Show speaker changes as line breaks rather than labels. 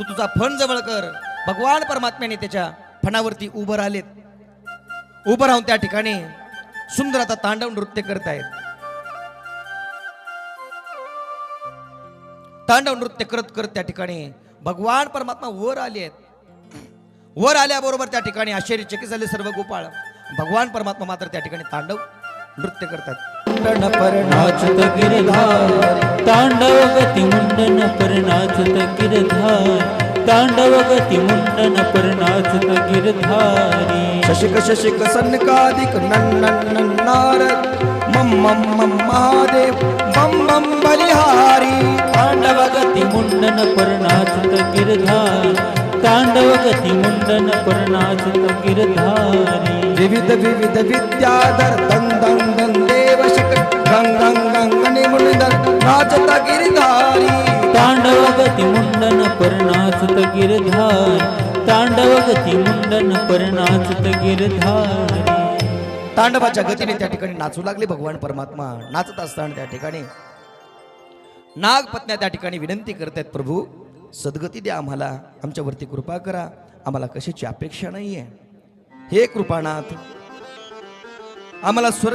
तू तुझा फण जवळ कर. भगवान परमात्म्याने त्याच्या फणावरती उभं राहिलेत. उभं राहून त्या ठिकाणी सुंदर आता तांडव नृत्य करतायत. तांडव नृत्य करत करत त्या ठिकाणी भगवान परमात्मा वर आले आहेत. वर आल्याबरोबर त्या ठिकाणी आश्चर्यचकित झाले सर्व गोपाळ. भगवान परमात्मा मात्र त्या ठिकाणी तांडव नृत्य करतात.
नाचत गिरधार तांडव गती मुंडन पर नाचत गिरधार तांडव गती मुंडन पर नाचत गिरधारी
शशिक शशिक सनकादिक नन्नन नारद मम मम मम महादेव बम बम बलिहारी.
तांडव गती मुंडन पर नाचत गिरधार तांडव गती मुंडन पर नाचत गिरधारी
विविध विविध विद्याधर दं दं दं देवशिक गंग गंग गंगणी मुनिधर नाचत गिरधारी.
तांडव गती मुंडन पर नाचत गिरधार तांडव गती मुंडन पर नाचत गिरधारी.
तांडवाच्या गतीने त्या ठिकाणी नाचू लागले भगवान परमात्मा. नाचत असताना त्या ठिकाणी नागपत्न्या त्या ठिकाणी विनंती करतायत, प्रभू सद्गती द्या आम्हाला, आमच्यावरती कृपा करा, आम्हाला कशाची अपेक्षा नाहीये. हे कृपानाथ, आम्हाला स्वर्ग